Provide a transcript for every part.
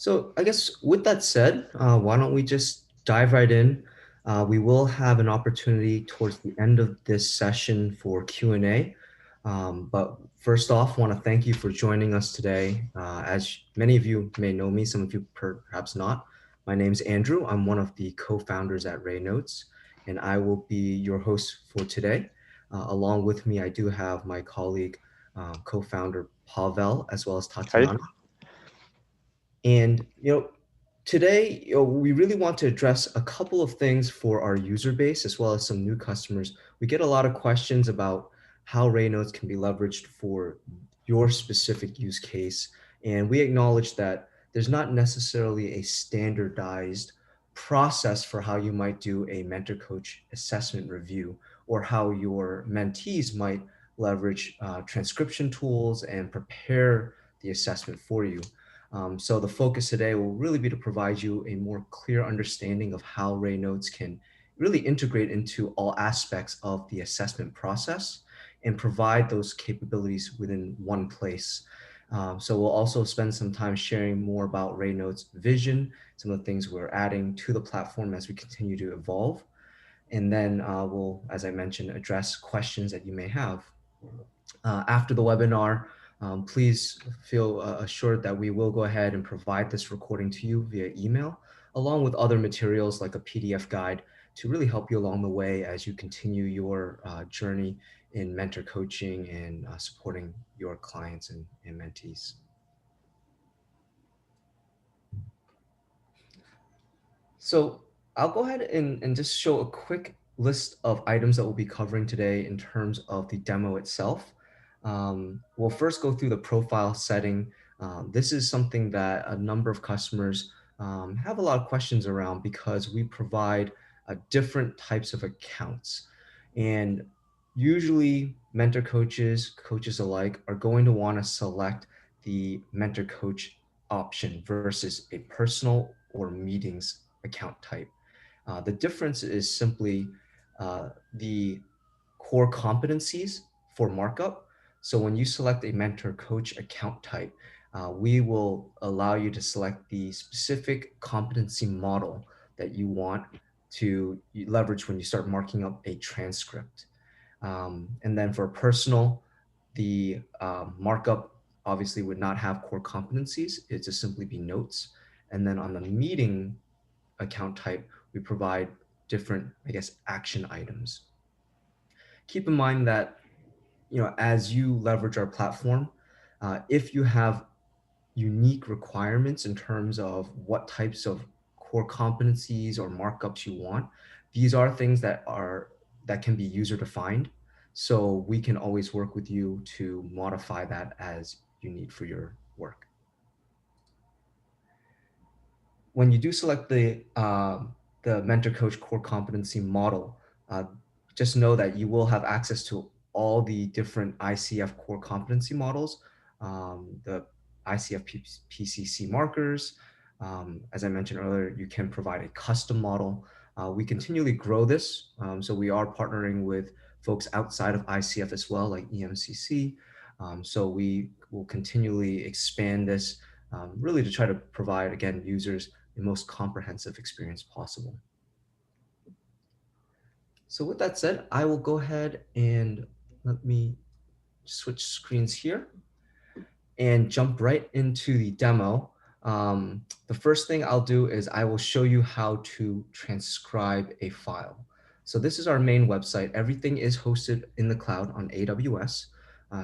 So I guess with that said, why don't we just dive right in? We will have an opportunity towards the end of this session for Q&A. But first off, want to thank you for joining us today. As many of you may know me, some of you perhaps not. My name's Andrew. I'm one of the co-founders at RaeNotes, and I will be your host for today. Along with me, I do have my colleague, co-founder Pavel, as well as Hi. Tatiana. And today we really want to address a couple of things for our user base as well as some new customers. We get a lot of questions about how RaeNotes can be leveraged for your specific use case, and we acknowledge that there's not necessarily a standardized process for how you might do a mentor coach assessment review or how your mentees might leverage transcription tools and prepare the assessment for you. So the focus today will really be to provide you a more clear understanding of how RaeNotes can really integrate into all aspects of the assessment process and provide those capabilities within one place. So we'll also spend some time sharing more about RaeNotes' vision, some of the things we're adding to the platform as we continue to evolve. And then we'll, as I mentioned, address questions that you may have. After the webinar, please feel assured that we will go ahead and provide this recording to you via email, along with other materials like a PDF guide to really help you along the way as you continue your journey in mentor coaching and supporting your clients and mentees. So I'll go ahead and just show a quick list of items that we'll be covering today in terms of the demo itself. We'll first go through the profile setting. This is something that a number of customers have a lot of questions around because we provide different types of accounts. And usually mentor coaches, coaches alike, are going to want to select the mentor coach option versus a personal or meetings account type. The difference is simply the core competencies for markup. So when you select a mentor coach account type, we will allow you to select the specific competency model that you want to leverage when you start marking up a transcript. And then for personal, the markup obviously would not have core competencies. It'd just simply be notes. And then on the meeting account type, we provide different, I guess, action items. Keep in mind that, as you leverage our platform, if you have unique requirements in terms of what types of core competencies or markups you want, these are things that can be user defined. So we can always work with you to modify that as you need for your work. When you do select the mentor coach core competency model, uh, just know that you will have access to all the different ICF core competency models, the ICF PCC markers. As I mentioned earlier, you can provide a custom model. We continually grow this, so we are partnering with folks outside of ICF as well, like EMCC. So we will continually expand this, really to try to provide, again, users the most comprehensive experience possible. So with that said, I will go ahead and let me switch screens here and jump right into the demo. The first thing I'll do is I will show you how to transcribe a file. So this is our main website. Everything is hosted in the cloud on AWS.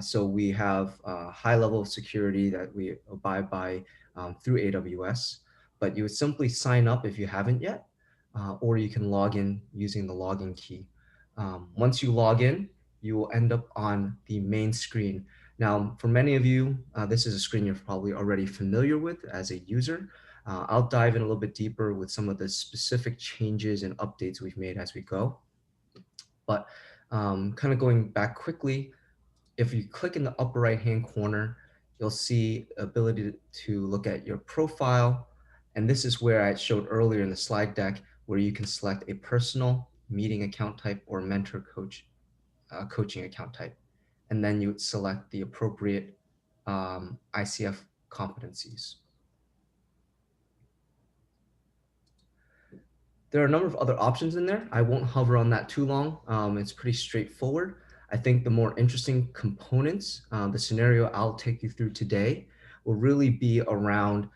So we have a high level of security that we abide by through AWS, but you would simply sign up if you haven't yet, or you can log in using the login key. Once you log in, you will end up on the main screen. Now, for many of you, this is a screen you're probably already familiar with as a user. I'll dive in a little bit deeper with some of the specific changes and updates we've made as we go. But kind of going back quickly, if you click in the upper right-hand corner, you'll see ability to look at your profile. And this is where I showed earlier in the slide deck, where you can select a personal meeting account type or mentor coach coaching account type. And then you would select the appropriate ICF competencies. There are a number of other options in there. I won't hover on that too long. It's pretty straightforward. I think the more interesting components, the scenario I'll take you through today, will really be around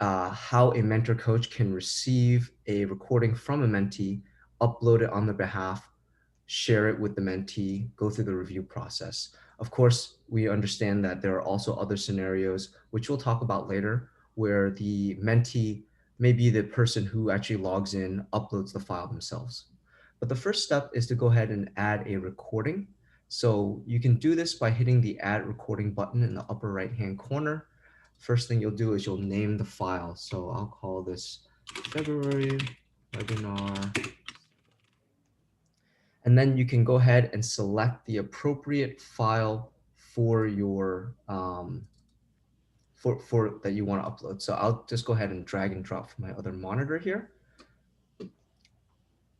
how a mentor coach can receive a recording from a mentee, upload it on their behalf, share it with the mentee, go through the review process. Of course, we understand that there are also other scenarios, which we'll talk about later, where the mentee may be the person who actually logs in, uploads the file themselves. But the first step is to go ahead and add a recording. So you can do this by hitting the add recording button in the upper right-hand corner. First thing you'll do is you'll name the file. So I'll call this February webinar. And then you can go ahead and select the appropriate file for your for that you want to upload. So I'll just go ahead and drag and drop from my other monitor here.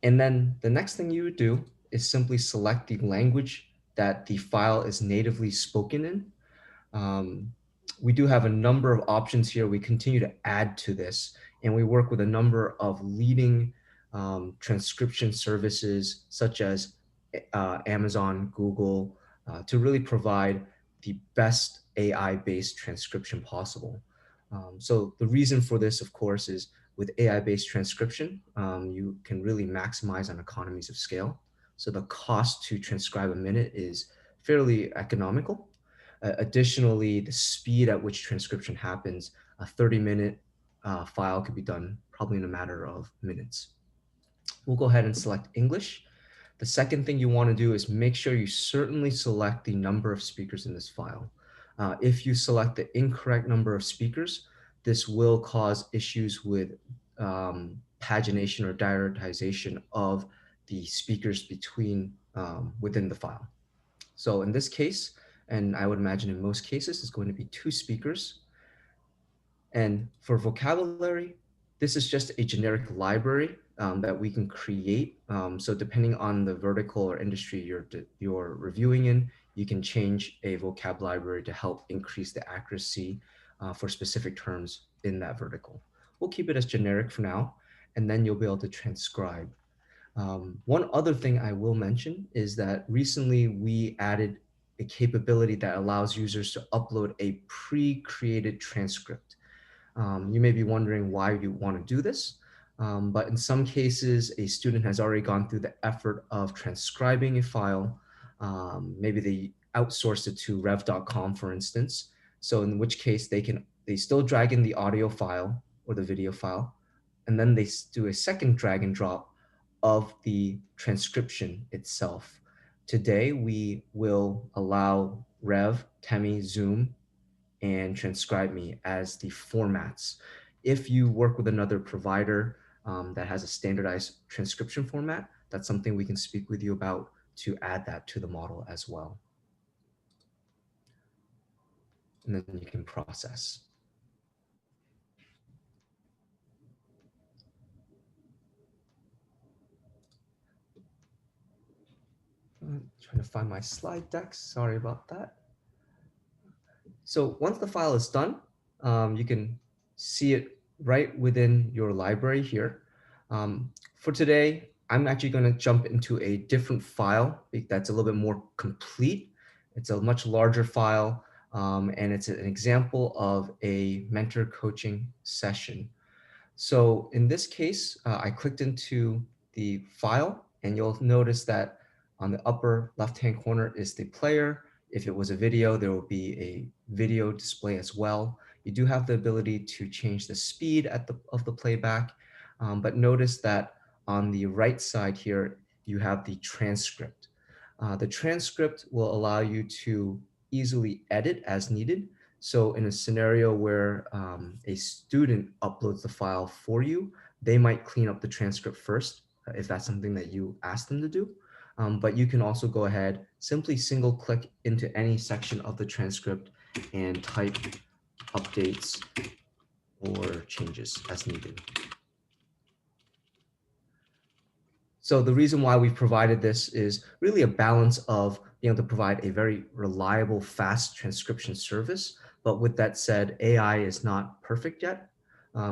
And then the next thing you would do is simply select the language that the file is natively spoken in. We do have a number of options here. We continue to add to this, and we work with a number of leading transcription services such as Amazon, Google, to really provide the best AI-based transcription possible. So the reason for this, of course, is with AI-based transcription, you can really maximize on economies of scale. So the cost to transcribe a minute is fairly economical. Additionally, the speed at which transcription happens, a 30-minute file could be done probably in a matter of minutes. We'll go ahead and select English. The second thing you want to do is make sure you certainly select the number of speakers in this file. If you select the incorrect number of speakers, this will cause issues with pagination or diaritization of the speakers between within the file. So in this case, and I would imagine in most cases, it's going to be 2 speakers. And for vocabulary, this is just a generic library that we can create. So depending on the vertical or industry you're reviewing in, you can change a vocab library to help increase the accuracy for specific terms in that vertical. We'll keep it as generic for now, and then you'll be able to transcribe. One other thing I will mention is that recently we added a capability that allows users to upload a pre-created transcript. You may be wondering why you want to do this, but in some cases, a student has already gone through the effort of transcribing a file. Maybe they outsourced it to rev.com, for instance. So in which case they still drag in the audio file or the video file, and then they do a second drag and drop of the transcription itself. Today, we will allow Rev, Temi, Zoom, and Transcribe Me as the formats. If you work with another provider that has a standardized transcription format, that's something we can speak with you about to add that to the model as well. And then you can process. I'm trying to find my slide deck. Sorry about that. So once the file is done, you can see it right within your library here. For today, I'm actually going to jump into a different file that's a little bit more complete. It's a much larger file, and it's an example of a mentor coaching session. So in this case, I clicked into the file, and you'll notice that on the upper left-hand corner is the player. If it was a video, there will be a video display as well. You do have the ability to change the speed of the playback, but notice that on the right side here, you have the transcript. The transcript will allow you to easily edit as needed. So in a scenario where a student uploads the file for you, they might clean up the transcript first, if that's something that you ask them to do. But you can also go ahead, simply single click into any section of the transcript and type updates or changes as needed. So the reason why we've provided this is really a balance of being able to provide a very reliable, fast transcription service. But with that said, AI is not perfect yet.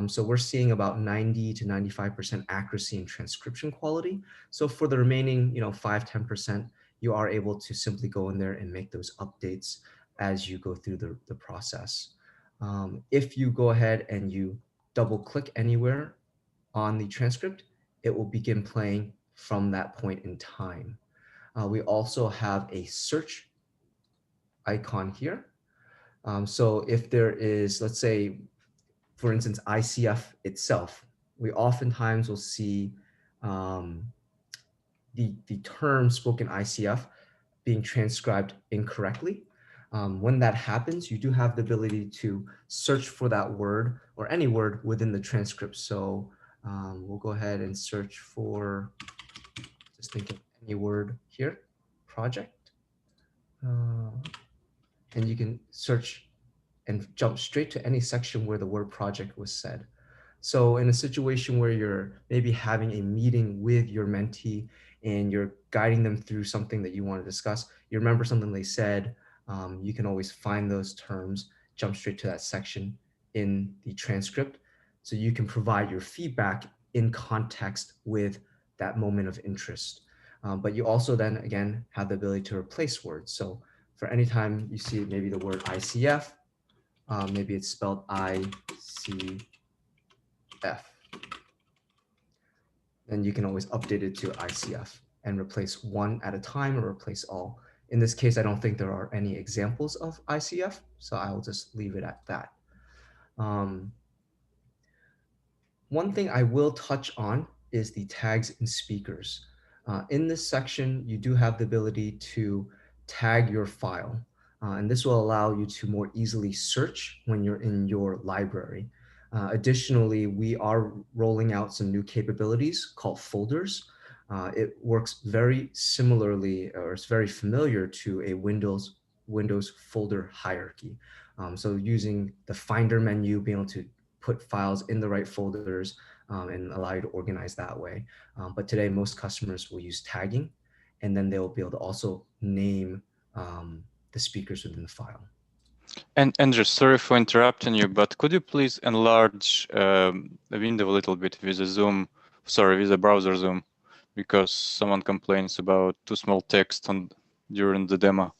So we're seeing about 90 to 95% accuracy in transcription quality. So for the remaining, 5-10%, you are able to simply go in there and make those updates as you go through the process. If you go ahead and you double click anywhere on the transcript, it will begin playing from that point in time. We also have a search icon here. So if there is, let's say, for instance, ICF itself, we oftentimes will see um, the term spoken ICF being transcribed incorrectly. When that happens, you do have the ability to search for that word or any word within the transcript. So we'll go ahead and search for, just think of any word here, project. And you can search and jump straight to any section where the word project was said. So in a situation where you're maybe having a meeting with your mentee and you're guiding them through something that you want to discuss, you remember something they said, you can always find those terms, jump straight to that section in the transcript. So you can provide your feedback in context with that moment of interest. But you also then, again, have the ability to replace words. So for any time you see maybe the word ICF, maybe it's spelled ICF, then you can always update it to ICF and replace one at a time or replace all. In this case, I don't think there are any examples of ICF, so I will just leave it at that. One thing I will touch on is the tags and speakers. In this section, you do have the ability to tag your file, and this will allow you to more easily search when you're in your library. Additionally, we are rolling out some new capabilities called folders. It works very similarly, or it's very familiar to a Windows folder hierarchy. So using the Finder menu, being able to put files in the right folders and allow you to organize that way. But today, most customers will use tagging, and then they'll be able to also name the speakers within the file. And Andrew, sorry for interrupting you, but could you please enlarge the window a little bit with the zoom, with the browser zoom, because someone complains about too small text during the demo.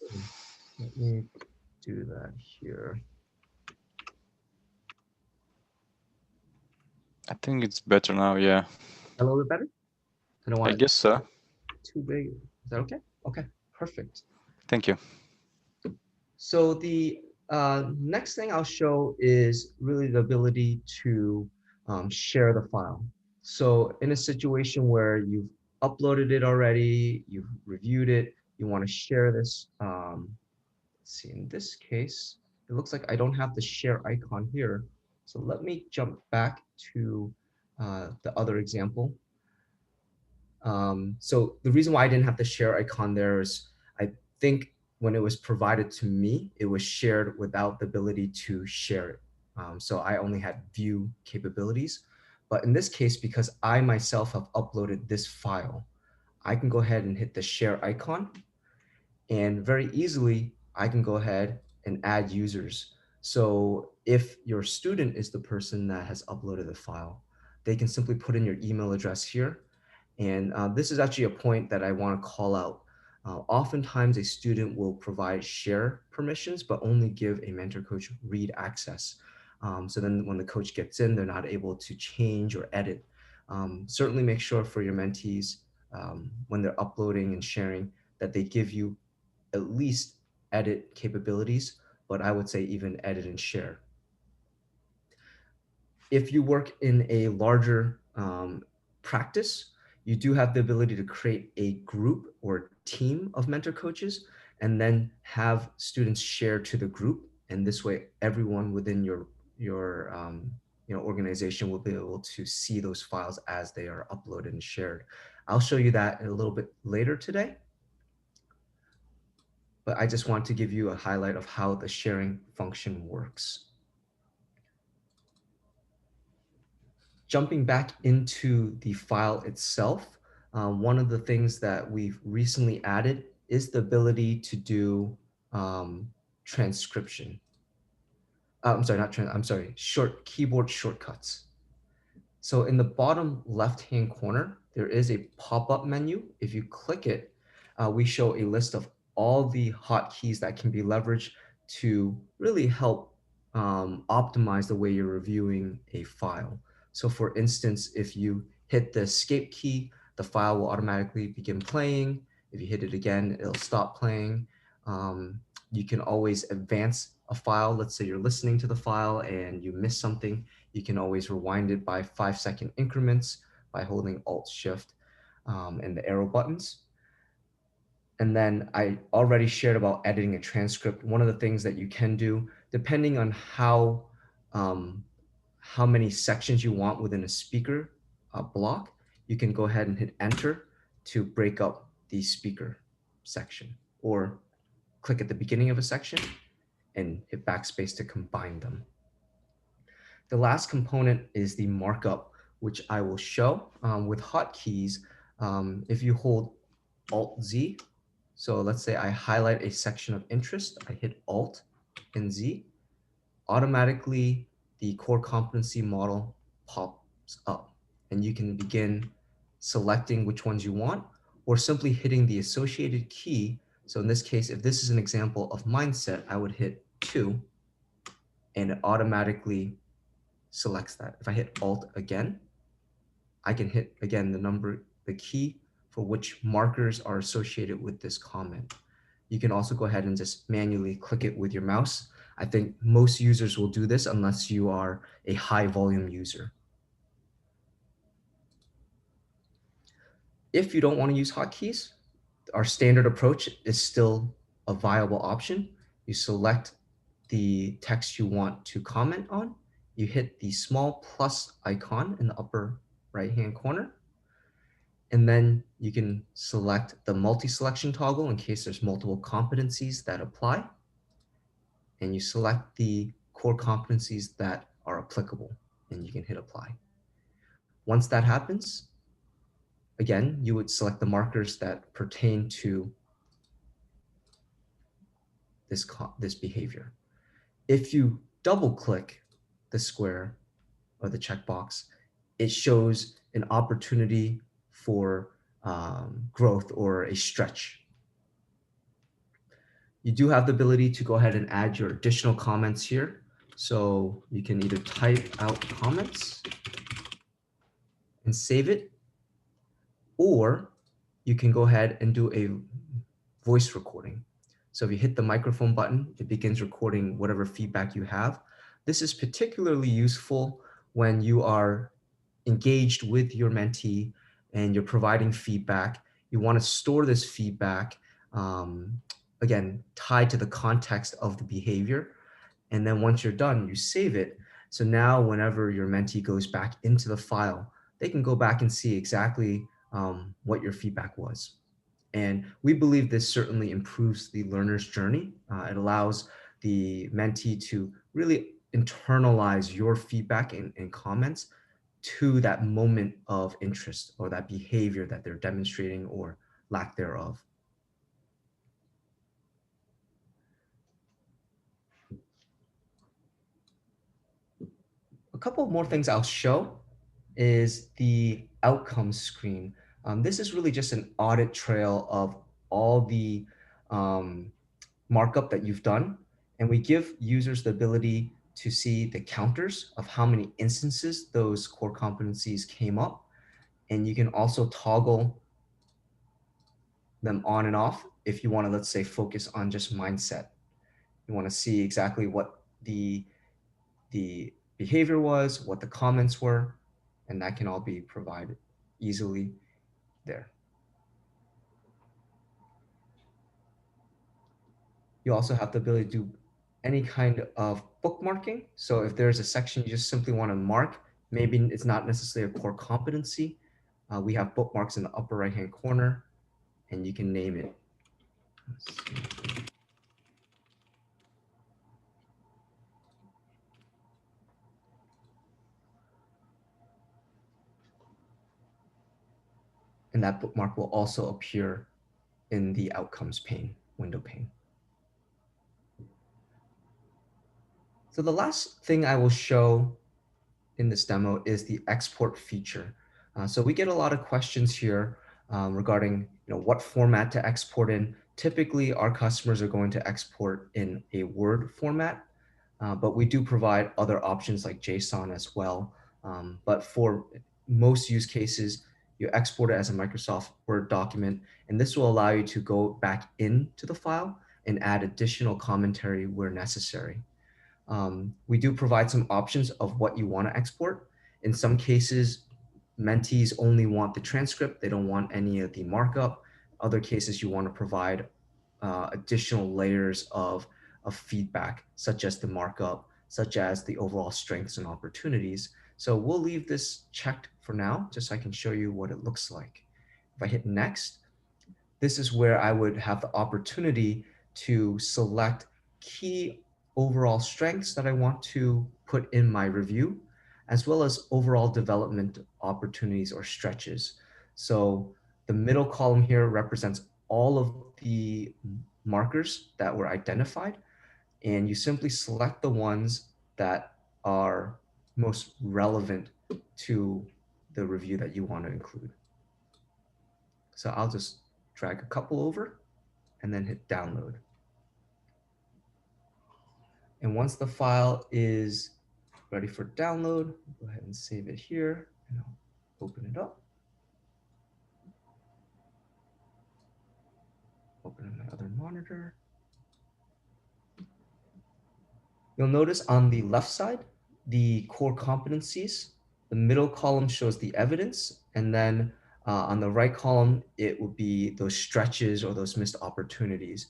Let me do that here. I think it's better now, yeah. A little bit better? I don't want I guess so. Too big. Is that okay? Okay, perfect. Thank you. So the next thing I'll show is really the ability to share the file. So in a situation where you've uploaded it already, you've reviewed it, you want to share this. Let's see, in this case, it looks like I don't have the share icon here. So let me jump back to the other example. So the reason why I didn't have the share icon there is I think when it was provided to me, it was shared without the ability to share it. So I only had view capabilities. But in this case, because I myself have uploaded this file, I can go ahead and hit the share icon, and very easily I can go ahead and add users. So if your student is the person that has uploaded the file, they can simply put in your email address here. And this is actually a point that I want to call out. Oftentimes a student will provide share permissions, but only give a mentor coach read access. So then when the coach gets in, they're not able to change or edit. Certainly make sure for your mentees, when they're uploading and sharing, that they give you at least edit capabilities, but I would say even edit and share. If you work in a larger practice, you do have the ability to create a group or team of mentor coaches and then have students share to the group. And this way, everyone within your organization will be able to see those files as they are uploaded and shared. I'll show you that a little bit later today. But I just want to give you a highlight of how the sharing function works. Jumping back into the file itself, one of the things that we've recently added is the ability to do transcription. I'm sorry, I'm sorry, keyboard shortcuts. So in the bottom left-hand corner, there is a pop-up menu. If you click it, we show a list of all the hotkeys that can be leveraged to really help optimize the way you're reviewing a file. So for instance, if you hit the escape key, the file will automatically begin playing. If you hit it again, it'll stop playing. You can always advance a file. Let's say you're listening to the file and you miss something. You can always rewind it by 5-second increments by holding Alt-Shift and the arrow buttons. And then I already shared about editing a transcript. One of the things that you can do, depending on how many sections you want within a speaker block, you can go ahead and hit Enter to break up the speaker section, or click at the beginning of a section and hit backspace to combine them. The last component is the markup, which I will show with hotkeys. If you hold Alt-Z, so let's say I highlight a section of interest, I hit Alt and Z, automatically the core competency model pops up, and you can begin selecting which ones you want, or simply hitting the associated key. So in this case, if this is an example of mindset, I would hit 2, and it automatically selects that. If I hit Alt again, I can hit again the key for which markers are associated with this comment. You can also go ahead and just manually click it with your mouse. I think most users will do this unless you are a high volume user. If you don't want to use hotkeys, our standard approach is still a viable option. You select the text you want to comment on. You hit the small plus icon in the upper right-hand corner. And then you can select the multi-selection toggle in case there's multiple competencies that apply. And you select the core competencies that are applicable, and you can hit apply. Once that happens, again, you would select the markers that pertain to this behavior. If you double click the square or the checkbox, it shows an opportunity for growth or a stretch. You do have the ability to go ahead and add your additional comments here. So you can either type out comments and save it, or you can go ahead and do a voice recording. So if you hit the microphone button, it begins recording whatever feedback you have. This is particularly useful when you are engaged with your mentee and you're providing feedback. You want to store this feedback, again, tied to the context of the behavior. And then once you're done, you save it. So now whenever your mentee goes back into the file, they can go back and see exactly what your feedback was. And we believe this certainly improves the learner's journey. It allows the mentee to really internalize your feedback and comments to that moment of interest or that behavior that they're demonstrating or lack thereof. A couple more things I'll show is the outcomes screen. This is really just an audit trail of all the markup that you've done. And we give users the ability to see the counters of how many instances those core competencies came up. And you can also toggle them on and off if you want to, let's say, focus on just mindset. You want to see exactly what the behavior was, what the comments were, and that can all be provided easily there. You also have the ability to do any kind of bookmarking. So if there's a section you just simply want to mark, maybe it's not necessarily a core competency. We have bookmarks in the upper right-hand corner, and you can name it. And that bookmark will also appear in the outcomes pane, window pane. So the last thing I will show in this demo is the export feature. So we get a lot of questions here regarding what format to export in. Typically, our customers are going to export in a Word format, but we do provide other options like JSON as well. But for most use cases, you export it as a Microsoft Word document, and this will allow you to go back into the file and add additional commentary where necessary. We do provide some options of what you want to export. In some cases, mentees only want the transcript. They don't want any of the markup. Other cases, you want to provide additional layers of feedback, such as the markup, such as the overall strengths and opportunities. So we'll leave this checked for now, just so I can show you what it looks like. If I hit next, this is where I would have the opportunity to select key overall strengths that I want to put in my review, as well as overall development opportunities or stretches. So the middle column here represents all of the markers that were identified, and you simply select the ones that are most relevant to the review that you want to include. So I'll just drag a couple over and then hit download. And once the file is ready for download, go ahead and save it here and I'll open it up. Open my other monitor. You'll notice on the left side, the core competencies. The middle column shows the evidence, and then on the right column, it will be those stretches or those missed opportunities.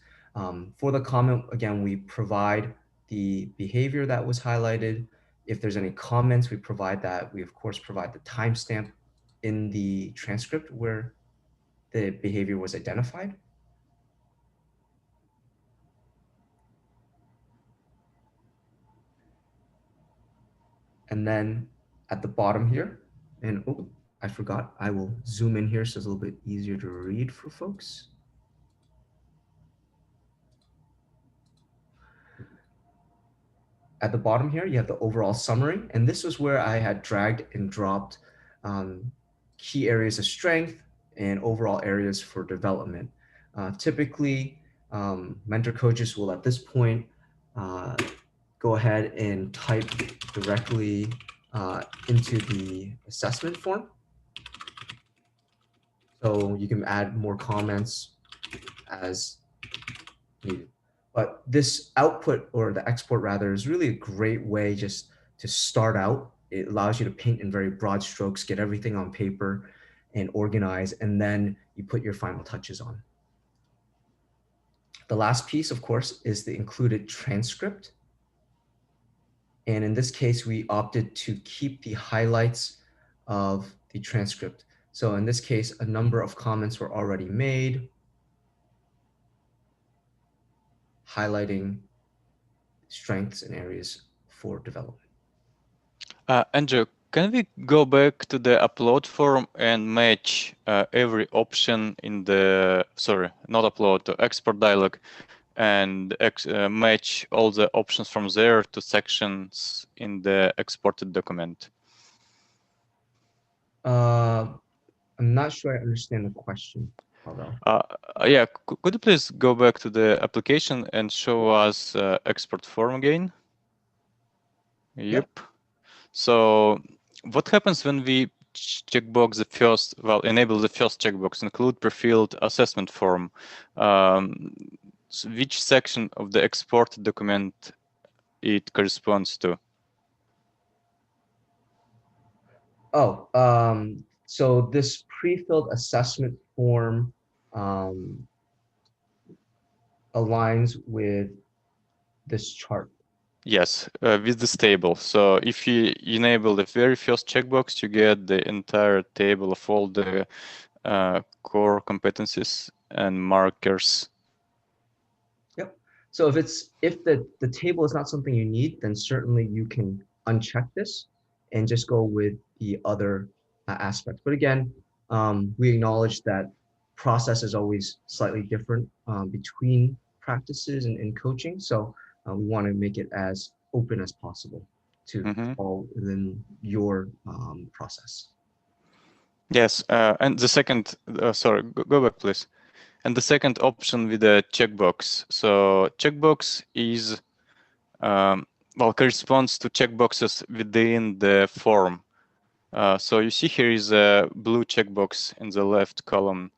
For the comment, again, we provide the behavior that was highlighted. If there's any comments, we provide that. We, of course, provide the timestamp in the transcript where the behavior was identified. And then at the bottom here, and oh, I forgot, I will zoom in here so it's a little bit easier to read for folks. At the bottom here, you have the overall summary, and this was where I had dragged and dropped key areas of strength and overall areas for development. Typically, mentor coaches will at this point go ahead and type directly into the assessment form. So you can add more comments as needed. But this output, or the export rather, is really a great way just to start out. It allows you to paint in very broad strokes, get everything on paper and organize, and then you put your final touches on. The last piece, of course, is the included transcript. And in this case, we opted to keep the highlights of the transcript. So in this case, a number of comments were already made, highlighting strengths and areas for development. Andrew, can we go back to the upload form and match every option in the, sorry, not upload, to export dialog, and match all the options from there to sections in the exported document? I'm not sure I understand the question, although. Yeah, could you please go back to the application and show us export form again? Yep. So what happens when we checkbox the first, well, enable the first checkbox, include prefilled assessment form? So which section of the exported document it corresponds to? Oh, so this pre-filled assessment form aligns with this chart. Yes, with this table. So if you enable the very first checkbox, you get the entire table of all the core competencies and markers. Yep. So if the table is not something you need, then certainly you can uncheck this and just go with the other aspects. But again, we acknowledge that process is always slightly different between practices and coaching. So we want to make it as open as possible to fall within your process. Yes, and the second, sorry, go back, please. And the second option with the checkbox. So checkbox is, well, corresponds to checkboxes within the form. So you see here is a blue checkbox in the left column.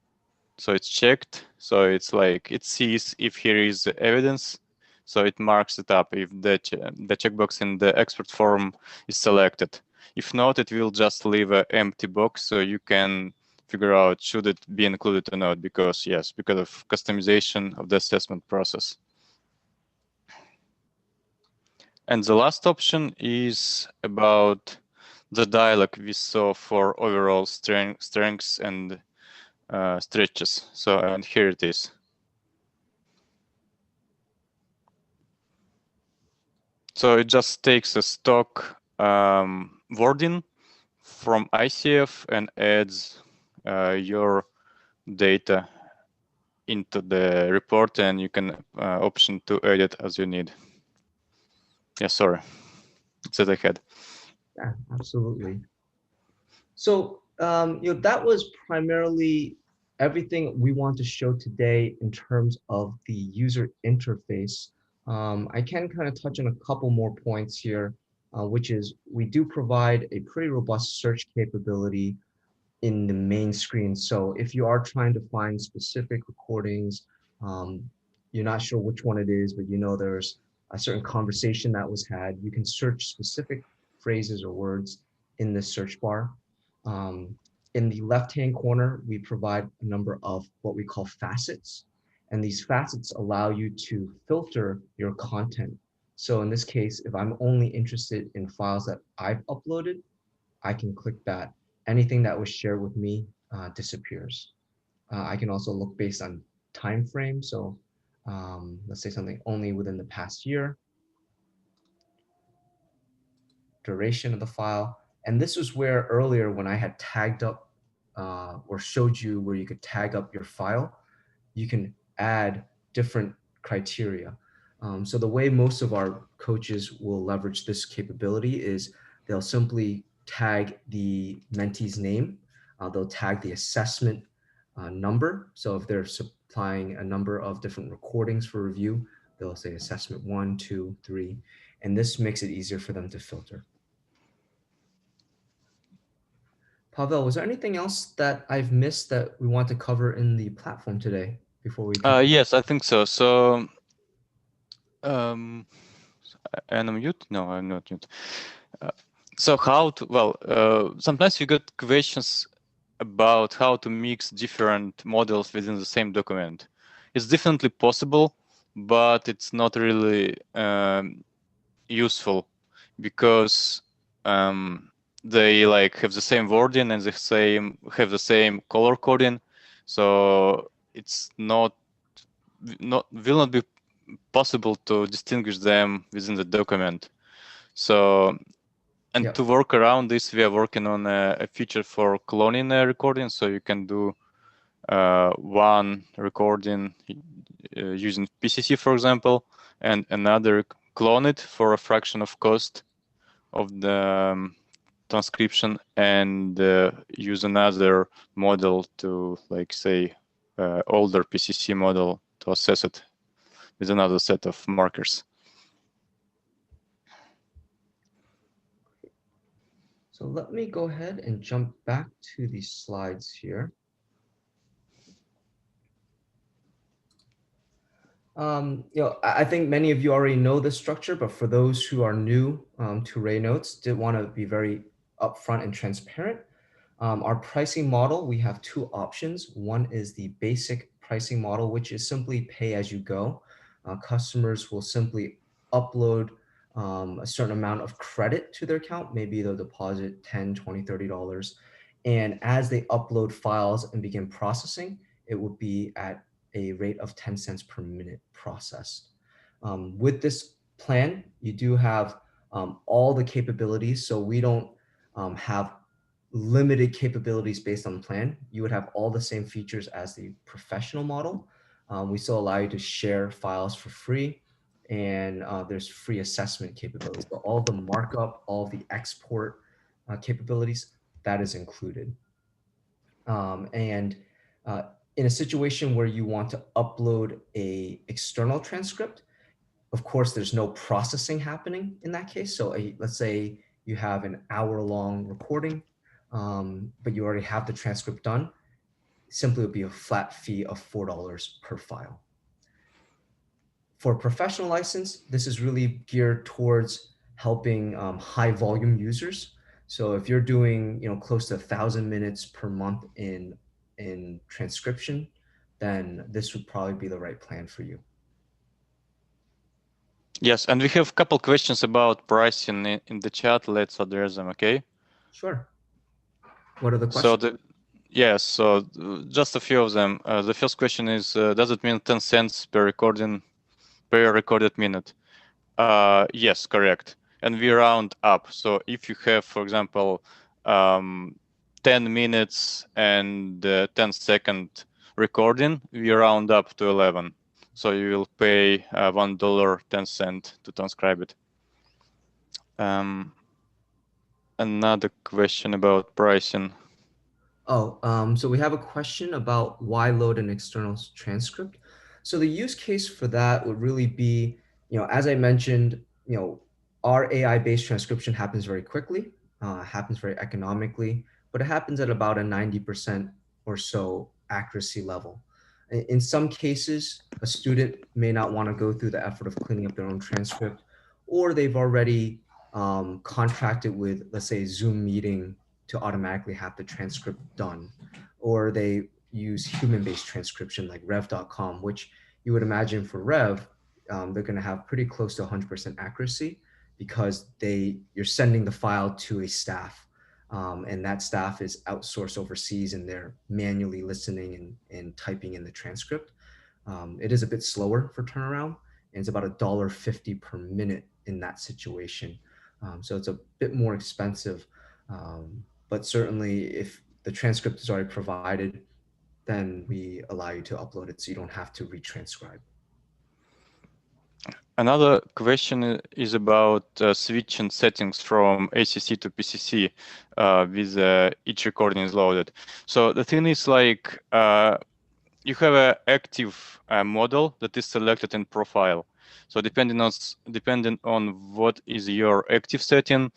So it's checked. So it's like, it sees if here is evidence. So it marks it up if the checkbox in the expert form is selected. If not, it will just leave an empty box, so you can figure out should it be included or not, because yes, because of customization of the assessment process. And the last option is about the dialog we saw for overall strengths and stretches. So, and here it is. So it just takes a stock wording from ICF and adds your data into the report, and you can option to edit as you need. Yeah, sorry, that's it I had. Yeah, absolutely. So that was primarily everything we want to show today in terms of the user interface. I can kind of touch on a couple more points here, which is we do provide a pretty robust search capability in the main screen. So if you are trying to find specific recordings, you're not sure which one it is, but you know there's a certain conversation that was had, you can search specific phrases or words in the search bar. Um, in the left-hand corner, we provide a number of what we call facets. And these facets allow you to filter your content. So in this case, if I'm only interested in files that I've uploaded, I can click that. Anything that was shared with me disappears. I can also look based on time frame. So let's say something only within the past year, duration of the file. And this was where earlier when I had tagged up or showed you where you could tag up your file, you can add different criteria. So the way most of our coaches will leverage this capability is they'll simply tag the mentee's name. They'll tag the assessment number. So if they're supplying a number of different recordings for review, they'll say assessment 1, 2, 3, and this makes it easier for them to filter. Pavel, was there anything else that I've missed that we want to cover in the platform today before we conclude? Yes, I think so. So, and I'm mute? No, I'm not mute. So how to, well, sometimes you get questions about how to mix different models within the same document. It's definitely possible, but it's not really useful because they like have the same wording and have the same color coding, so it's will not be possible to distinguish them within the document. So, and Yep. to work around this, we are working on a feature for cloning a recording, so you can do one recording using PCC, for example, and another clone it for a fraction of cost of the transcription, and use another model to, like, say, older PCC model to assess it with another set of markers. So let me go ahead and jump back to the slides here. I think many of you already know this structure, but for those who are new to RaeNotes, did want to be very upfront and transparent. Our pricing model, we have two options. One is the basic pricing model, which is simply pay as you go. Customers will simply upload a certain amount of credit to their account. Maybe they'll deposit $10, $20, $30. And as they upload files and begin processing, it would be at a rate of 10 cents per minute processed. With this plan, you do have all the capabilities. So we don't have limited capabilities based on the plan. You would have all the same features as the professional model. We still allow you to share files for free. and there's free assessment capabilities. So all the markup, all the export capabilities, that is included. And in a situation where you want to upload a external transcript, of course, there's no processing happening in that case. So let's say you have an hour-long recording, but you already have the transcript done. Simply would be a flat fee of $4 per file. For professional license, this is really geared towards helping high volume users. So if you're doing close to 1,000 minutes per month in transcription, then this would probably be the right plan for you. Yes, and we have a couple questions about pricing in the chat. Let's address them, okay? Sure. What are the questions? So just a few of them. The first question is, does it mean 10 cents per recorded minute? Yes, correct. And we round up. So if you have, for example, 10 minutes and 10-second recording, we round up to 11. So you will pay $1.10 to transcribe it. Another question about pricing. So we have a question about why load an external transcript. So the use case for that would really be, as I mentioned, our AI-based transcription happens very quickly, happens very economically, but it happens at about a 90% or so accuracy level. In some cases, a student may not want to go through the effort of cleaning up their own transcript, or they've already contracted with, let's say, Zoom meeting to automatically have the transcript done, or they use human-based transcription like rev.com, which you would imagine for rev, they're going to have pretty close to 100% accuracy because you're sending the file to a staff, and that staff is outsourced overseas and they're manually listening and typing in the transcript. It is a bit slower for turnaround, and it's about $1.50 per minute in that situation. So it's a bit more expensive. But certainly if the transcript is already provided, then we allow you to upload it so you don't have to retranscribe. Another question is about switching settings from ACC to PCC with each recording is loaded. So the thing is, like, you have an active model that is selected in profile. So depending on what is your active setting,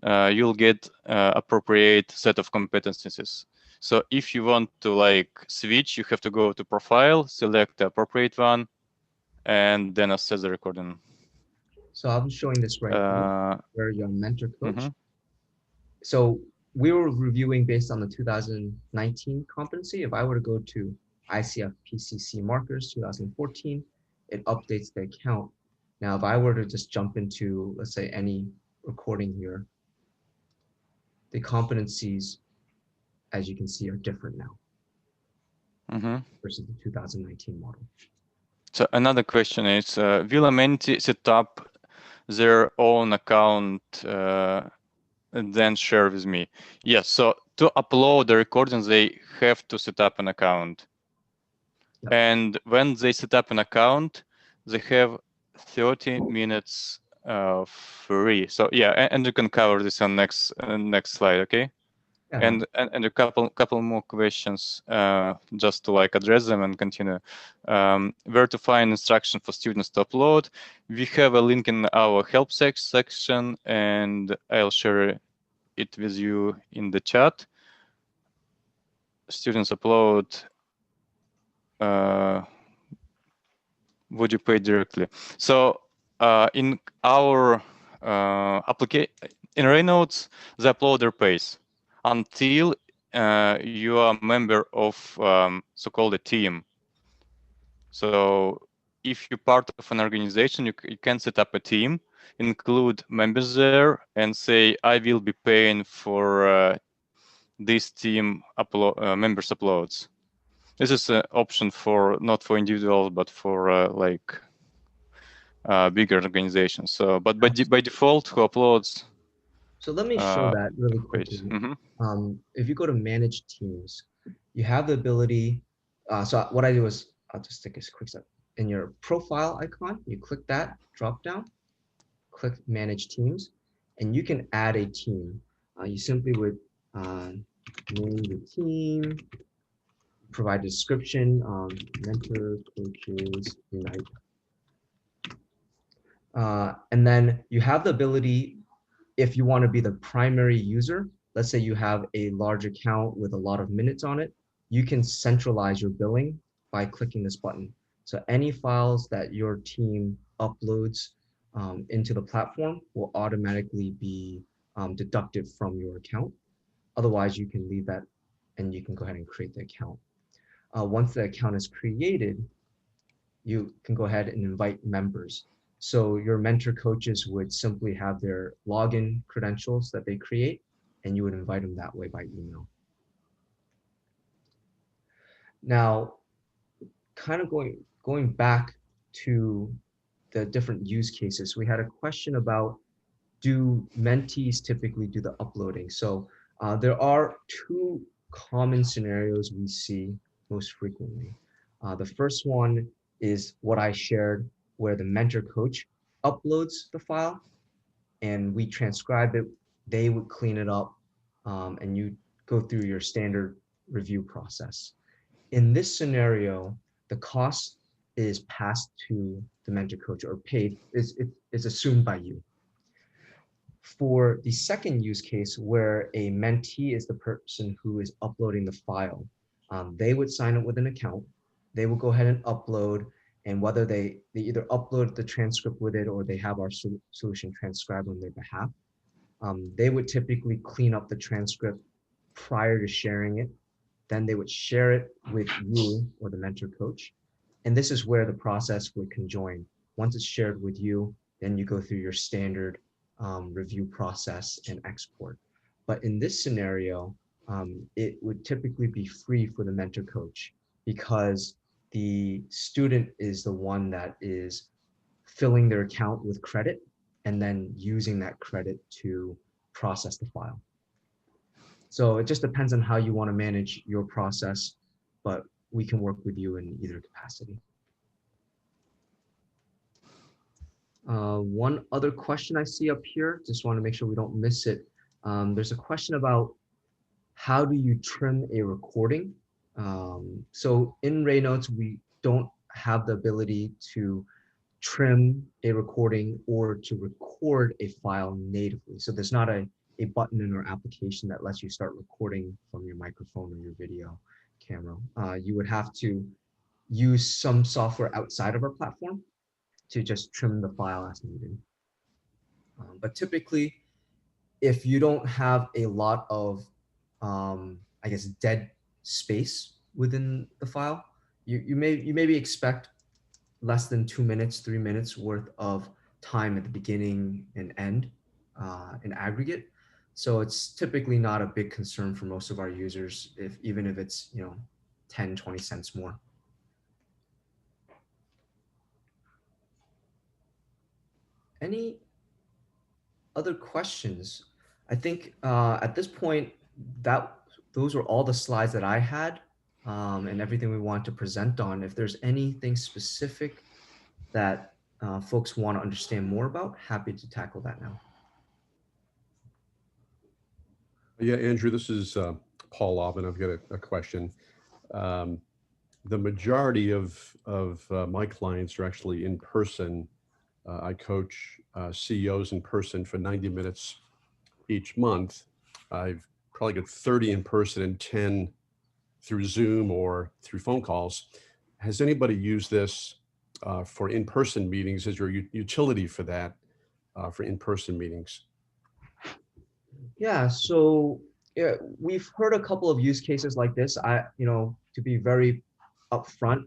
you'll get appropriate set of competencies. So if you want to switch, you have to go to profile, select the appropriate one, and then assess the recording. So I'm showing this right here, where your mentor coach. So we were reviewing based on the 2019 competency. If I were to go to ICF PCC markers 2014, it updates the account. Now, if I were to just jump into, let's say, any recording here, the competencies, as you can see, are different now versus the 2019 model. So another question is, will a mentee set up their own account and then share with me? Yes, so to upload the recordings, they have to set up an account. Yep. And when they set up an account, they have 30 minutes free. So yeah, and you can cover this on next slide, okay? And a couple more questions just to address them and continue. Where to find instruction for students to upload? We have a link in our help section, and I'll share it with you in the chat. Students upload. Would you pay directly? So in our application, in RaeNotes, the uploader pays until you are a member of so-called a team. So if you're part of an organization, you can set up a team, include members there, and say, I will be paying for this team members uploads. This is an option not for individuals, but for bigger organizations. So, but by default, who uploads? So let me show that really quickly. If you go to manage teams, you have the ability. So what I do is, I'll just take a quick step. in your profile icon, you click that drop down, click manage teams, and you can add a team. You simply would name the team, provide a description, mentor coaches unite. And then you have the ability, if you want to be the primary user, let's say you have a large account with a lot of minutes on it, you can centralize your billing by clicking this button. So any files that your team uploads into the platform will automatically be deducted from your account. Otherwise, you can leave that and you can go ahead and create the account. Once the account is created, you can go ahead and invite members. So your mentor coaches would simply have their login credentials that they create, and you would invite them that way by email. Now, kind of going back to the different use cases, we had a question about, do mentees typically do the uploading? So there are two common scenarios we see most frequently. The first one is what I shared, where the mentor coach uploads the file and we transcribe it. They would clean it up, and you go through your standard review process. In this scenario, the cost is passed to the mentor coach, or paid is assumed by you. For the second use case, where a mentee is the person who is uploading the file, they would sign up with an account. They will go ahead and upload, and whether they either upload the transcript with it or they have our solution transcribe on their behalf, they would typically clean up the transcript prior to sharing it. Then they would share it with you or the mentor coach. And this is where the process would conjoin. Once it's shared with you, then you go through your standard review process and export. But in this scenario, it would typically be free for the mentor coach because the student is the one that is filling their account with credit and then using that credit to process the file. So it just depends on how you want to manage your process, but we can work with you in either capacity. One other question I see up here, just want to make sure we don't miss it. There's a question about, how do you trim a recording? So in RaeNotes, we don't have the ability to trim a recording or to record a file natively. So there's not a button in our application that lets you start recording from your microphone or your video camera. You would have to use some software outside of our platform to just trim the file as needed. But typically, if you don't have a lot of, I guess, dead space within the file, you maybe expect less than 2 minutes, 3 minutes worth of time at the beginning and end in aggregate. So it's typically not a big concern for most of our users, even if it's 10, 20 cents more. Any other questions? I think at this point, those were all the slides that I had, and everything we want to present on. If there's anything specific that folks want to understand more about, happy to tackle that now. Yeah, Andrew, this is Paul Lobbin. I've got a question. The majority of my clients are actually in person. I coach CEOs in person for 90 minutes each month. I've probably got 30 in person and 10 through Zoom or through phone calls. Has anybody used this for in-person meetings? Is there a utility for that for in-person meetings? Yeah, so yeah, we've heard a couple of use cases like this. To be very upfront,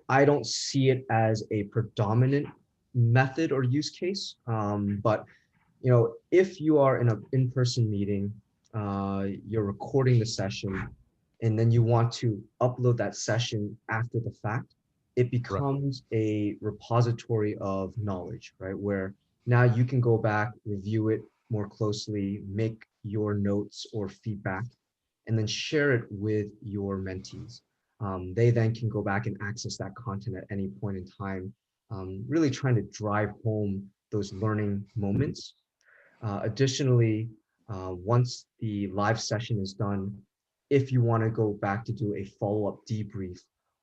I don't see it as a predominant method or use case. But if you are in an in-person meeting, you're recording the session, and then you want to upload that session after the fact, it becomes a repository of knowledge, right? Where now you can go back, review it more closely, make your notes or feedback, and then share it with your mentees. They then can go back and access that content at any point in time, really trying to drive home those learning moments. Additionally, once the live session is done, if you want to go back to do a follow-up debrief,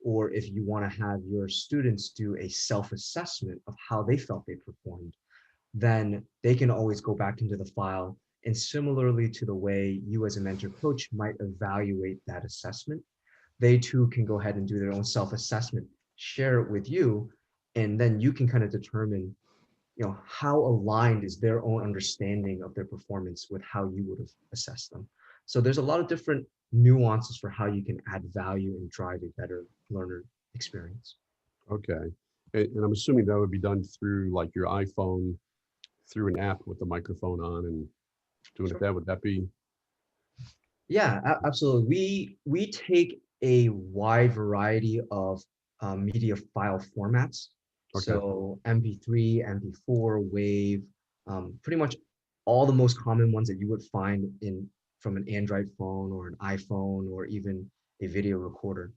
or if you want to have your students do a self-assessment of how they felt they performed, then they can always go back into the file. And similarly to the way you as a mentor coach might evaluate that assessment, they too can go ahead and do their own self-assessment, share it with you, and then you can kind of determine, how aligned is their own understanding of their performance with how you would have assessed them. So there's a lot of different nuances for how you can add value and drive a better learner experience. Okay. And I'm assuming that would be done through like your iPhone, through an app with the microphone on and doing it that. Would that be? Yeah, absolutely. We take a wide variety of media file formats. Okay. So MP3, MP4, WAV, pretty much all the most common ones that you would find from an Android phone or an iPhone or even a video recorder.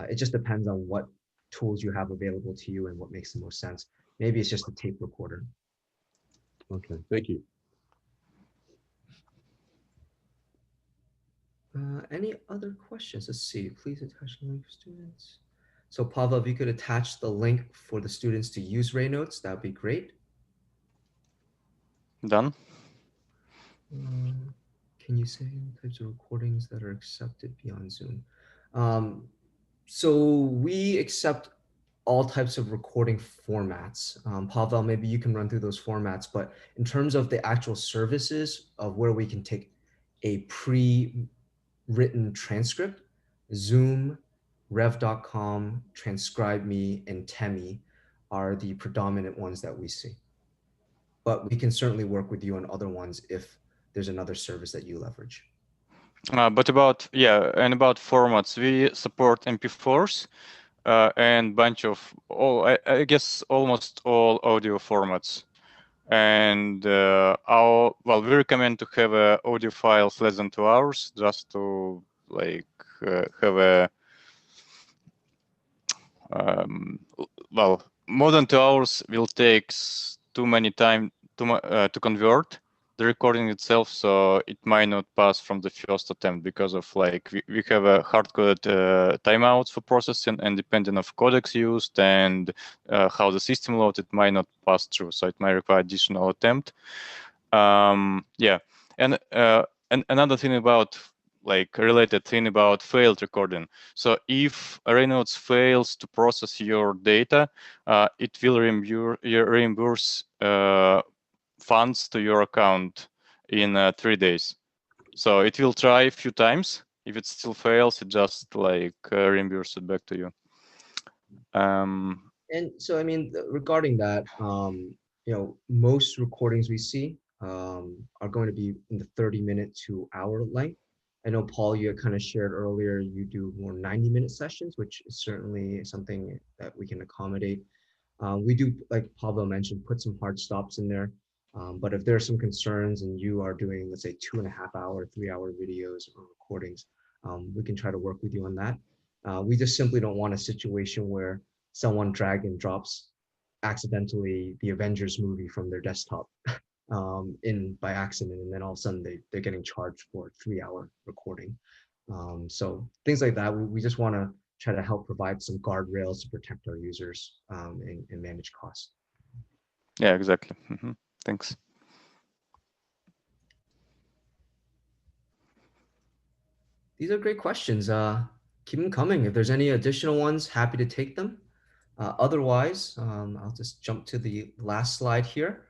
It just depends on what tools you have available to you and what makes the most sense. Maybe it's just a tape recorder. Okay, thank you. Any other questions? Let's see. Please attach the link for students. So Pavel, if you could attach the link for the students to use RaeNotes, that would be great. Done. Can you say types of recordings that are accepted beyond Zoom? So we accept all types of recording formats. Pavel, maybe you can run through those formats, but in terms of the actual services of where we can take a pre-written transcript, Zoom, Rev.com, TranscribeMe, and Temi are the predominant ones that we see. But we can certainly work with you on other ones if there's another service that you leverage. But about formats, we support MP4s and bunch of I guess almost all audio formats. And we recommend to have audio files less than 2 hours, just to have a more than 2 hours will take too many time to convert the recording itself, so it might not pass from the first attempt because of we have a hard-coded timeouts for processing, and depending of codecs used and how the system loaded, it might not pass through, so it might require additional attempt. Yeah, and another thing about related thing about failed recording. So if RaeNotes fails to process your data, it will reimburse funds to your account in 3 days. So it will try a few times. If it still fails, it just reimburse it back to you. And so, I mean, regarding that, most recordings we see are going to be in the 30-minute to hour length. I know, Paul, you had kind of shared earlier, you do more 90-minute sessions, which is certainly something that we can accommodate. We do, like Pablo mentioned, put some hard stops in there. But if there are some concerns and you are doing, let's say, 2.5-hour, 3-hour videos or recordings, we can try to work with you on that. We just simply don't want a situation where someone drag and drops accidentally the Avengers movie from their desktop in by accident, and then all of a sudden they're getting charged for a 3-hour recording. So things like that, we just want to try to help provide some guardrails to protect our users and manage costs. Yeah, exactly. Thanks. These are great questions. Keep them coming. If there's any additional ones, happy to take them. Otherwise, I'll just jump to the last slide here,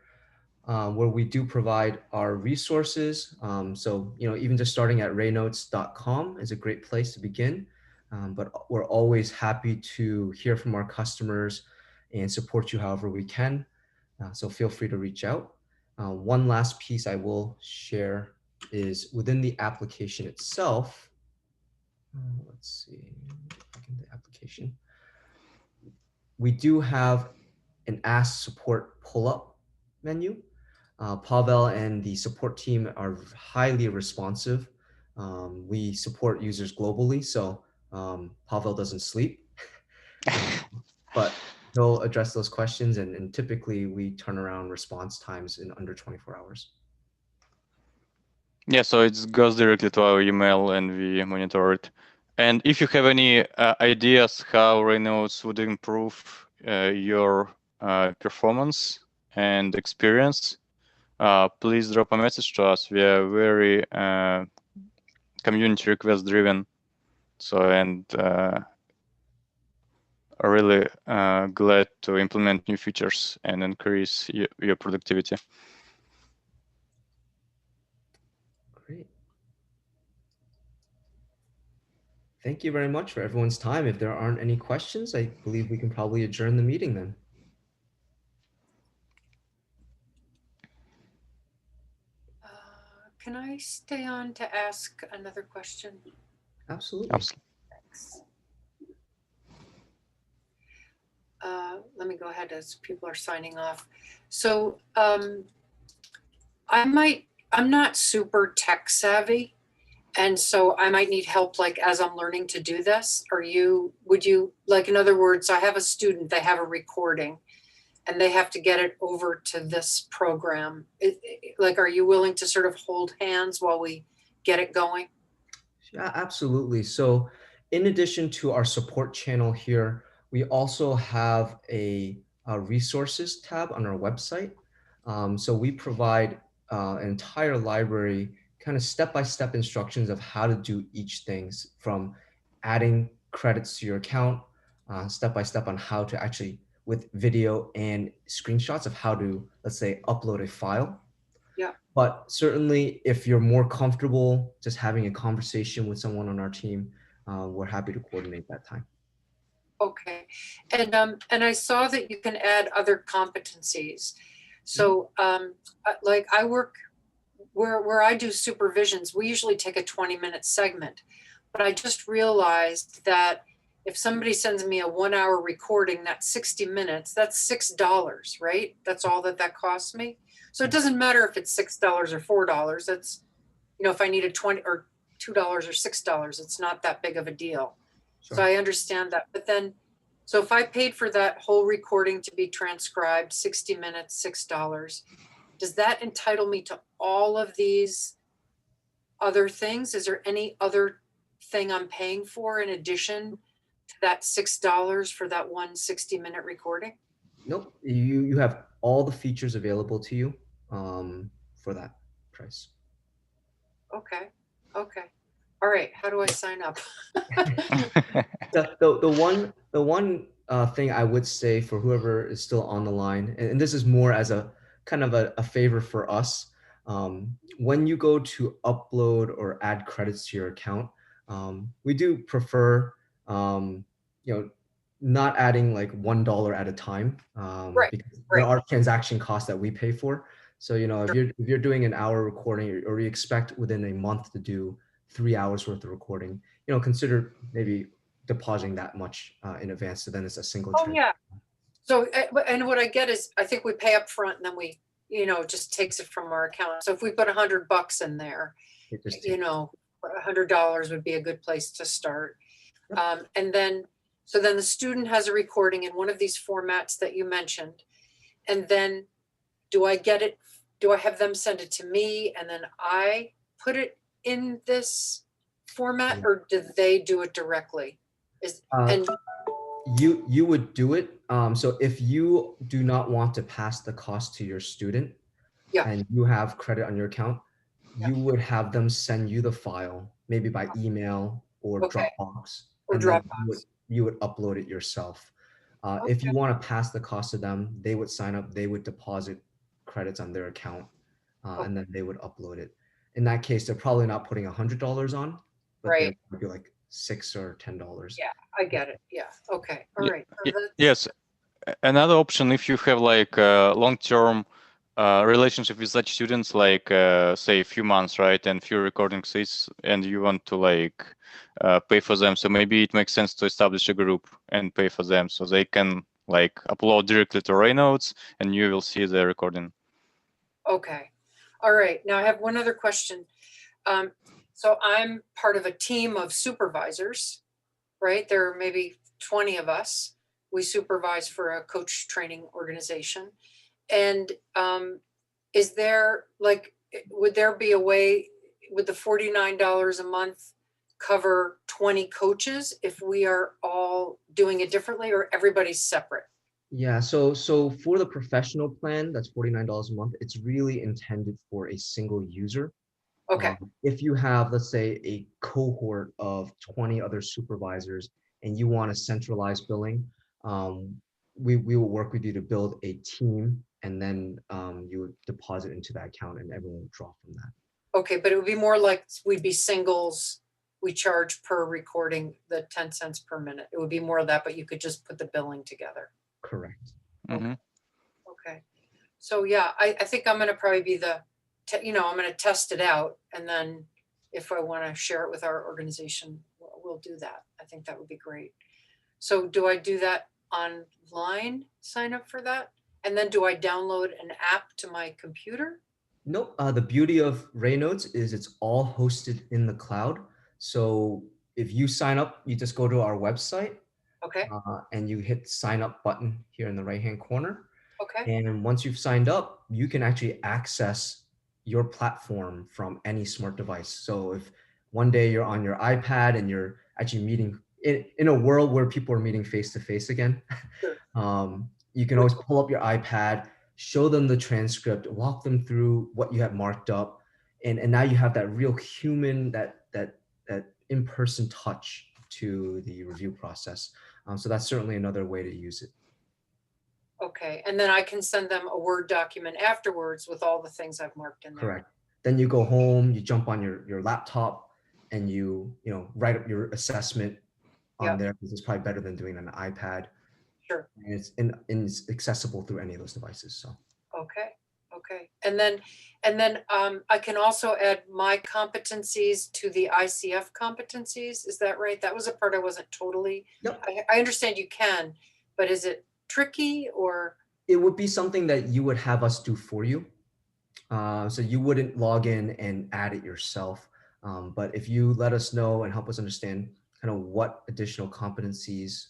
where we do provide our resources. So, even just starting at RaeNotes.com is a great place to begin. But we're always happy to hear from our customers and support you however we can. So feel free to reach out. One last piece I will share is within the application itself. Let's see, back in the application. We do have an Ask Support pull-up menu. Pavel and the support team are highly responsive. We support users globally, so Pavel doesn't sleep, but he'll address those questions, and typically we turn around response times in under 24 hours. Yeah, so it goes directly to our email and we monitor it. And if you have any ideas how RaeNotes would improve your performance and experience, please drop a message to us. We are very community request driven. So, and are really glad to implement new features and increase your productivity. Great. Thank you very much for everyone's time. If there aren't any questions, I believe we can probably adjourn the meeting then. Can I stay on to ask another question? Absolutely. Absolutely. Thanks. Let me go ahead as people are signing off. So I'm not super tech savvy. And so I might need help, like, as I'm learning to do this. Would you, like, in other words, I have a student, they have a recording and they have to get it over to this program. Like, are you willing to sort of hold hands while we get it going? Yeah, absolutely. So in addition to our support channel here, we also have a resources tab on our website. So we provide an entire library, kind of step-by-step instructions of how to do each things, from adding credits to your account, step-by-step on how to actually, with video and screenshots of how to, let's say, upload a file. Yeah. But certainly, if you're more comfortable just having a conversation with someone on our team, we're happy to coordinate that time. Okay. And I saw that you can add other competencies. So like I work where I do supervisions, we usually take a 20-minute segment. But I just realized that if somebody sends me a 1-hour recording, that's 60 minutes, that's $6, right? That's all that costs me. So it doesn't matter if it's $6 or $4. That's, if I needed $20 or $2 or $6, it's not that big of a deal. Sure. So I understand that. But then, so if I paid for that whole recording to be transcribed, 60 minutes, $6, does that entitle me to all of these other things? Is there any other thing I'm paying for in addition to that $6 for that one 60-minute recording? Nope. You have all the features available to you for that price. Okay. Okay. All right. How do I sign up? The one thing I would say for whoever is still on the line, and this is more as a kind of a favor for us, when you go to upload or add credits to your account, we do prefer not adding like $1 at a time, Right, because there right. are transaction costs that we pay for. So if you're doing an hour recording, or you expect within a month to do 3 hours worth of recording, consider maybe depositing that much in advance, so then it's a single Oh, transaction. yeah. So, and what I get is, I think we pay up front and then we, just takes it from our account. So if we put $100 in there, It just $100 would be a good place to start. And then, so then the student has a recording in one of these formats that you mentioned. And then do I have them send it to me and then I put it in this format, or do they do it directly? You would do it. So if you do not want to pass the cost to your student, and you have credit on your account, you would have them send you the file, maybe by email or Dropbox, and then you would upload it yourself. If you want to pass the cost to them, they would sign up, they would deposit credits on their account, and then they would upload it. In that case, they're probably not putting $100 on, but there would be like $6 or $10. Yeah, I get it. Yeah. Okay. All right. Yes. Another option, if you have like a long-term relationship with such students, like say a few months, right, and few recording seats, and you want to like pay for them, so maybe it makes sense to establish a group and pay for them, so they can like upload directly to RaeNotes, and you will see the recording. Okay. All right. Now I have one other question. So I'm part of a team of supervisors, right? There are maybe 20 of us. We supervise for a coach training organization. And is there like, would there be a way, would the $49 a month cover 20 coaches if we are all doing it differently, or everybody's separate? Yeah, so for the professional plan, that's $49 a month. It's really intended for a single user. Okay, If you have, let's say, a cohort of 20 other supervisors and you want a centralized billing, um, we will work with you to build a team, and then you would deposit into that account and everyone will draw from that. okay, but it would be more like we'd be singles. We charge per recording the 10 cents per minute. It would be more of that, but you could just put the billing together. Correct. Mm-hmm. Okay. So yeah, I think I'm gonna probably be the, I'm gonna test it out, and then if I want to share it with our organization, we'll do that. I think that would be great. So do I do that online, sign up for that? And then do I download an app to my computer? Nope. The beauty of RaeNotes is it's all hosted in the cloud. So if you sign up, you just go to our website Okay, and you hit sign up button here in the right hand corner. okay, And once you've signed up, you can actually access your platform from any smart device. So if one day you're on your iPad and you're actually meeting in a world where people are meeting face to face again, sure. you can always pull up your iPad, show them the transcript, walk them through what you have marked up, and now you have that real human, that in-person touch to the review process. So that's certainly another way to use it. Okay, and then I can send them a Word document afterwards with all the things I've marked in there. Correct. Then you go home, you jump on your laptop, and you write up your assessment on Yep. there, because it's probably better than doing it on an iPad. Sure. And it's accessible through any of those devices. So Okay, okay. And then I can also add my competencies to the ICF competencies. Is that right? That was a part I wasn't totally, yep, I understand you can, but is it tricky or? it would be something that you would have us do for you. So you wouldn't log in and add it yourself. But if you let us know and help us understand kind of what additional competencies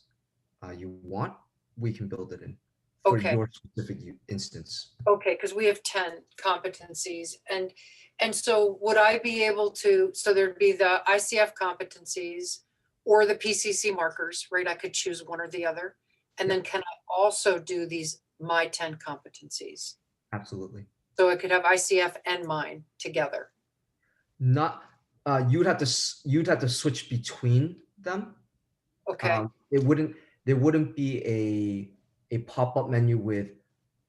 you want, we can build it in for Okay. your specific instance. Okay, because we have 10 competencies, and so would I be able to, so there'd be the ICF competencies or the PCC markers, right? I could choose one or the other. And then can I also do these my 10 competencies? Absolutely. So I could have ICF and mine together. Not you'd have to switch between them. Okay, There wouldn't be a pop-up menu with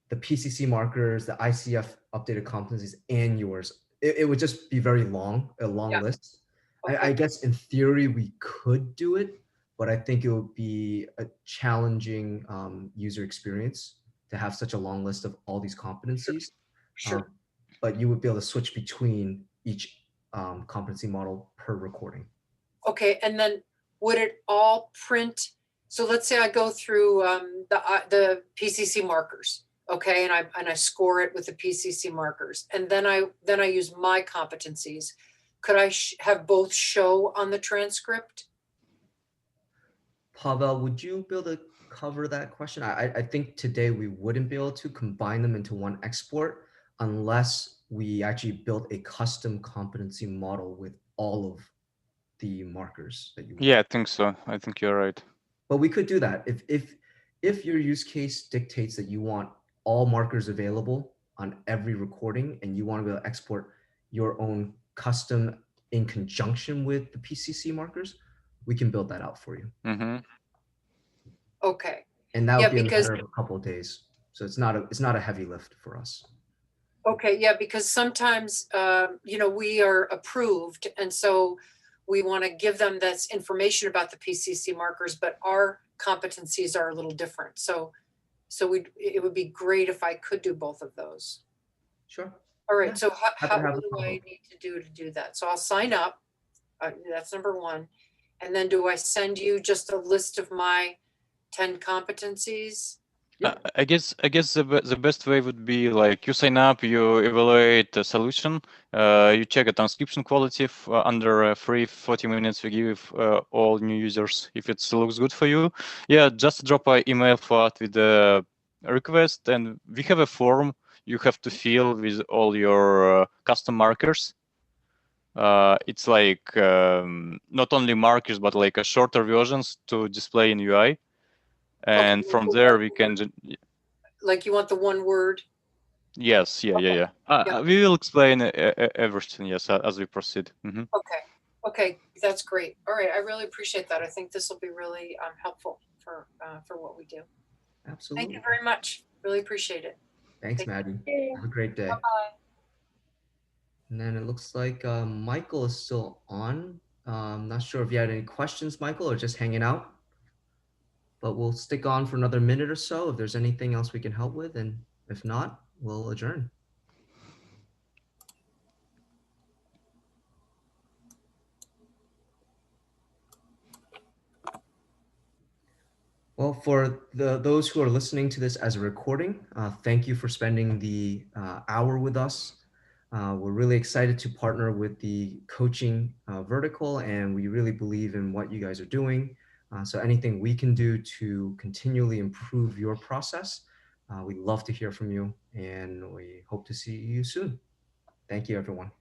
the PCC markers, the ICF updated competencies, and yours. It would just be very long, a long Yeah. list. Okay. I guess in theory we could do it, but I think it would be a challenging user experience to have such a long list of all these competencies. Sure. But you would be able to switch between each competency model per recording. Okay, and then would it all print? So let's say I go through the PCC markers, okay, and I score it with the PCC markers, and then I use my competencies. Could I have both show on the transcript? Pavel, would you be able to cover that question? I think today we wouldn't be able to combine them into one export unless we actually built a custom competency model with all of the markers that you want. Yeah, I think so. I think you're right. But we could do that if your use case dictates that you want all markers available on every recording and you want to be able to export your own custom in conjunction with the PCC markers, we can build that out for you. Mm-hmm. Okay. And that would Yeah, be in a because matter of a couple of days. So it's not a heavy lift for us. okay, yeah, because sometimes we are approved, and so we want to give them this information about the PCC markers, but our competencies are a little different. So it would be great if I could do both of those. Sure. All right. Yeah. So Happy to have what a do I follow-up. need to do that? So I'll sign up. That's number one. And then do I send you just a list of my 10 competencies? Yeah. I guess the best way would be like you sign up, you evaluate a solution, you check a transcription quality under a free 40 minutes we give all new users. If it looks good for you, yeah, just drop an email for it with a request, and we have a form you have to fill with all your custom markers. It's like not only markers but like a shorter versions to display in UI, and Okay, from there we can. like you want the one word? Yes, yeah. Yeah. We will explain everything, yes, as we proceed. Okay. Okay, that's great. All right, I really appreciate that. I think this will be really helpful for what we do. Absolutely. Thank you very much. Really appreciate it. Thanks, Thank Maddie. you. Have a great day. Bye-bye. And then it looks like Michael is still on. I'm not sure if you had any questions, Michael, or just hanging out. But we'll stick on for another minute or so if there's anything else we can help with. And if not, we'll adjourn. Well, for those who are listening to this as a recording, thank you for spending the hour with us. We're really excited to partner with the coaching vertical, and we really believe in what you guys are doing. So anything we can do to continually improve your process, we'd love to hear from you, and we hope to see you soon. Thank you, everyone.